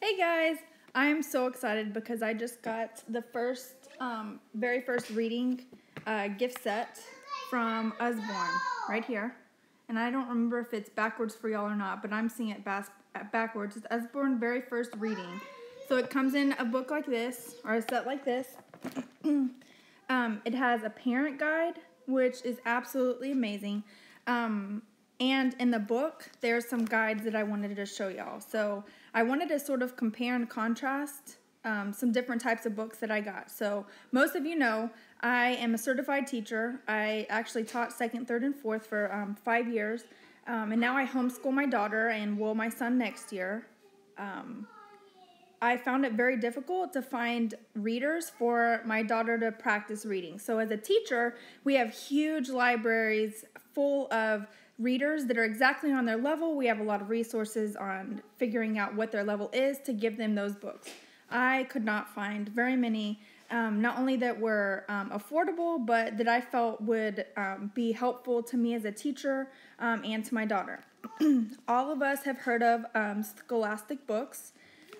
Hey guys, I'm so excited because I just got the very first reading gift set from Usborne right here. And I don't remember if it's backwards for y'all or not, but I'm seeing it backwards. It's Usborne very first reading. So it comes in a book like this, or a set like this. It has a parent guide, which is absolutely amazing. And in the book, there's some guides that I wanted to show y'all. So I wanted to sort of compare and contrast some different types of books that I got. So most of you know, I am a certified teacher. I actually taught 2nd, 3rd, and 4th for 5 years. And now I homeschool my daughter and will my son next year. I found it very difficult to find readers for my daughter to practice reading. So as a teacher, we have huge libraries full of readers that are exactly on their level. We have a lot of resources on figuring out what their level is to give them those books. I could not find very many, not only that were affordable, but that I felt would be helpful to me as a teacher and to my daughter. All of us have heard of Scholastic Books.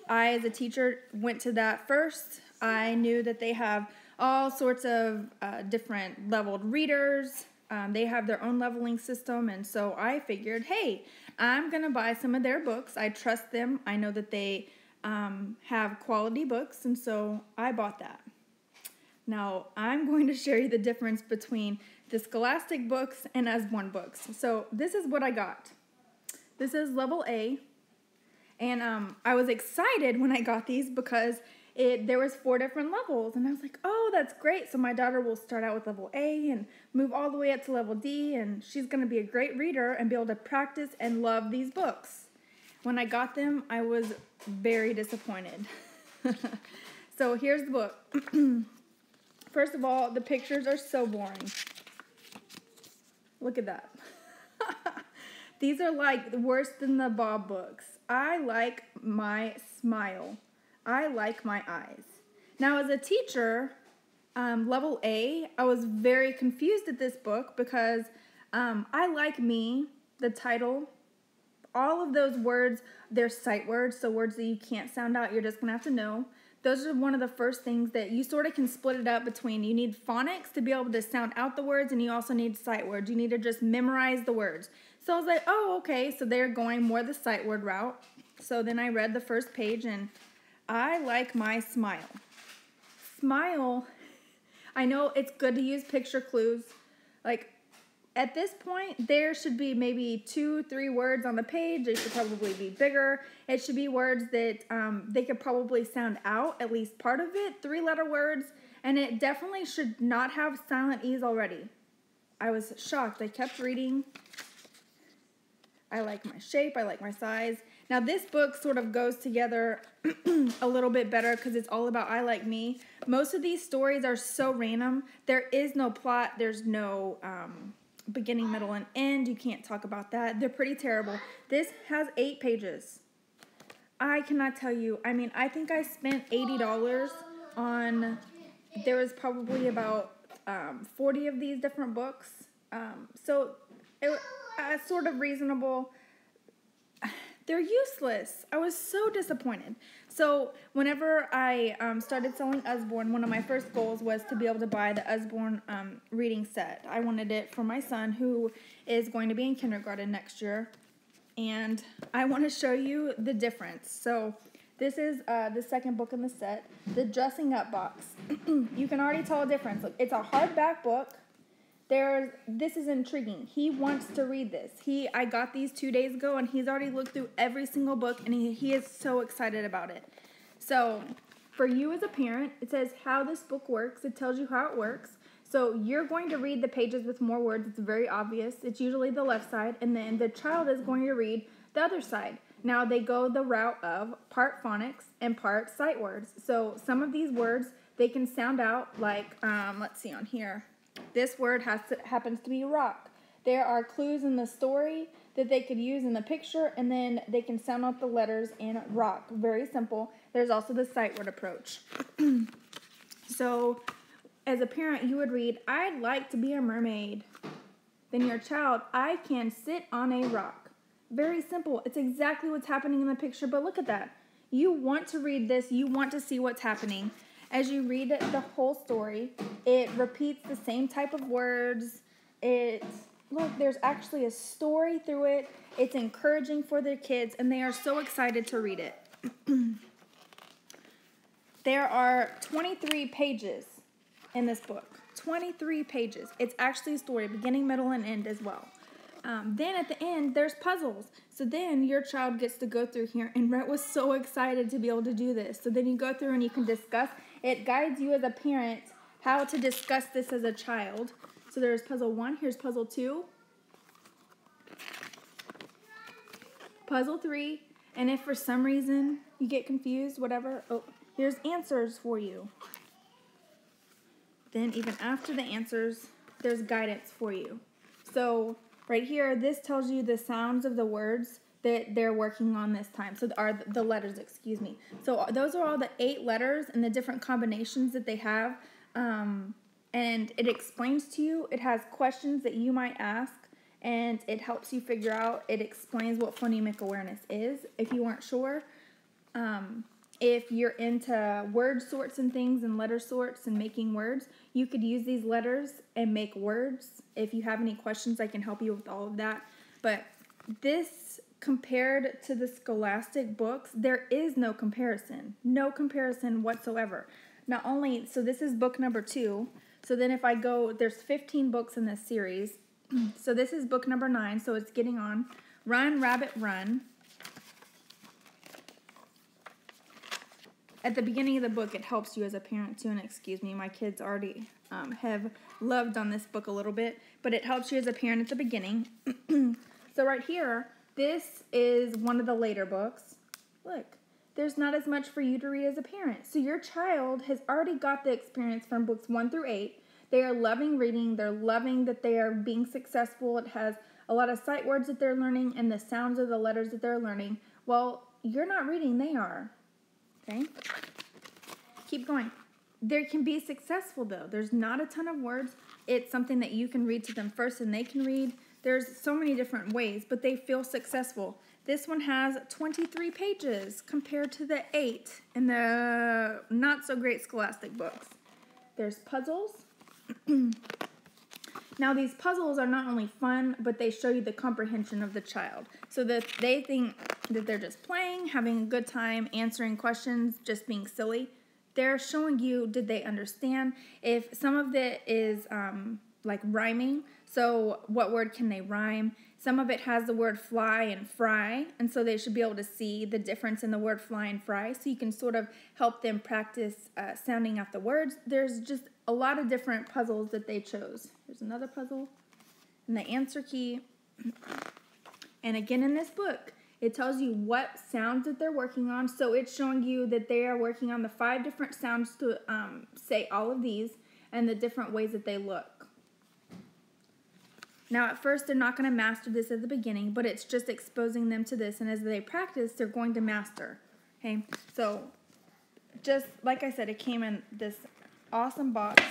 I, as a teacher, went to that first. I knew that they have all sorts of different leveled readers. They have their own leveling system, and so I figured, hey, I'm going to buy some of their books. I trust them. I know that they have quality books, and so I bought that. Now, I'm going to share you the difference between the Scholastic books and Usborne books. So this is what I got. This is level A. And I was excited when I got these because there was 4 different levels. And I was like, oh, that's great. So my daughter will start out with level A and move all the way up to level D. And she's going to be a great reader and be able to practice and love these books. When I got them, I was very disappointed. So here's the book. First of all, the pictures are so boring. Look at that. These are like worse than the Bob books. I like my smile. I like my eyes. Now, as a teacher, level A, I was very confused at this book because I like me, the title, all of those words, they're sight words, so words that you can't sound out, you're just going to have to know. Those are one of the first things that you sort of can split it up between. You need phonics to be able to sound out the words, and you also need sight words. You need to just memorize the words. So I was like, oh, okay, so they're going more the sight word route. So then I read the first page, and I like my smile. Smile, I know it's good to use picture clues. Like, at this point, there should be maybe 2-3 words on the page. They should probably be bigger. It should be words that they could probably sound out, at least part of it, 3-letter words, and it definitely should not have silent E's already. I was shocked. I kept reading. I like my shape. I like my size. Now, this book sort of goes together a little bit better because it's all about I like me. Most of these stories are so random. There is no plot. There's no beginning, middle, and end. You can't talk about that. They're pretty terrible. This has 8 pages. I cannot tell you. I mean, I think I spent $80 on, there was probably about 40 of these different books. So it sort of reasonable. They're useless. I was so disappointed. So whenever I started selling Usborne, one of my first goals was to be able to buy the Usborne reading set. I wanted it for my son, who is going to be in kindergarten next year. And I want to show you the difference. So this is the second book in the set, the Dressing Up Box. You can already tell a difference. Look, it's a hardback book. This is intriguing. He wants to read this. I got these 2 days ago, and he's already looked through every single book, and he is so excited about it. So for you as a parent, it says how this book works. It tells you how it works. So you're going to read the pages with more words. It's very obvious. It's usually the left side, and then the child is going to read the other side. Now, they go the route of part phonics and part sight words. So some of these words, they can sound out like, let's see on here. This word happens to be rock. There are clues in the story that they could use in the picture, and then they can sound out the letters in rock. Very simple. There's also the sight word approach. So as a parent, you would read, I'd like to be a mermaid. Then your child, I can sit on a rock. Very simple. It's exactly what's happening in the picture, but look at that. You want to read this. You want to see what's happening. As you read the whole story, it repeats the same type of words. Look, there's actually a story through it. It's encouraging for their kids, and they are so excited to read it. There are 23 pages in this book. 23 pages. It's actually a story, beginning, middle, and end as well. Then at the end, there's puzzles. So then your child gets to go through here, and Rhett was so excited to be able to do this. So then you go through and you can discuss. It guides you as a parent how to discuss this as a child. So there's puzzle 1. Here's puzzle 2. Puzzle 3. And if for some reason you get confused, whatever, here's answers for you. Then even after the answers, there's guidance for you. So right here, this tells you the sounds of the words that they're working on this time. So are the letters, excuse me. So those are all the 8 letters and the different combinations that they have. And it explains to you. It has questions that you might ask, and it helps you figure out. It explains what phonemic awareness is, if you weren't sure. If you're into word sorts and things and letter sorts and making words, you could use these letters and make words. If you have any questions, I can help you with all of that. But this, compared to the Scholastic books, there is no comparison. No comparison whatsoever. Not only, so this is book number 2. So then if I go, there's 15 books in this series. So this is book number 9, so it's getting on. Run, Rabbit, Run. At the beginning of the book, it helps you as a parent too, and excuse me, my kids already have loved on this book a little bit, but it helps you as a parent at the beginning. So right here, this is one of the later books. Look, there's not as much for you to read as a parent. So your child has already got the experience from books 1 through 8. They are loving reading. They're loving that they are being successful. It has a lot of sight words that they're learning and the sounds of the letters that they're learning. Well, you're not reading, they are. Okay? Keep going. They can be successful, though. There's not a ton of words. It's something that you can read to them first and they can read. There's so many different ways, but they feel successful. This one has 23 pages compared to the 8 in the not-so-great Scholastic books. There's puzzles. Now, these puzzles are not only fun, but they show you the comprehension of the child. So that they think that they're just playing, having a good time, answering questions, just being silly. They're showing you, did they understand? If some of it is like rhyming, so what word can they rhyme? Some of it has the word fly and fry, and so they should be able to see the difference in the word fly and fry, so you can sort of help them practice sounding out the words. There's just a lot of different puzzles that they chose. There's another puzzle, and the answer key. And again, in this book, it tells you what sounds that they're working on, so it's showing you that they are working on the 5 different sounds to say all of these, and the different ways that they look. Now, at first, they're not going to master this at the beginning, but it's just exposing them to this, and as they practice, they're going to master. Okay, so just like I said, it came in this awesome box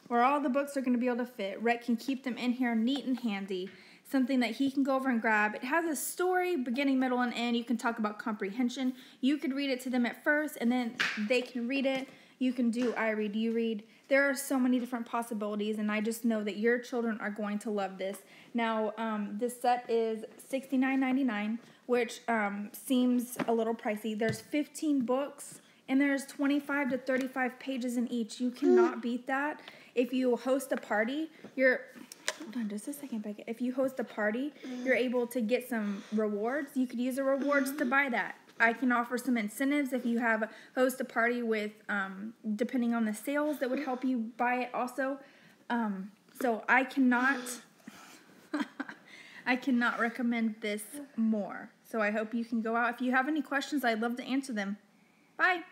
where all the books are going to be able to fit. Rhett can keep them in here neat and handy, something that he can go over and grab. It has a story, beginning, middle, and end. You can talk about comprehension. You could read it to them at first, and then they can read it. You can do I read, you read. There are so many different possibilities, and I just know that your children are going to love this. Now, this set is $69.99, which seems a little pricey. There's 15 books, and there's 25 to 35 pages in each. You cannot beat that. If you host a party, hold on just a second, Becca. If you host a party, you're able to get some rewards. You could use the rewards to buy that. I can offer some incentives if you host a party with, depending on the sales, that would help you buy it also. So I cannot recommend this more. So I hope you can go out. If you have any questions, I'd love to answer them. Bye.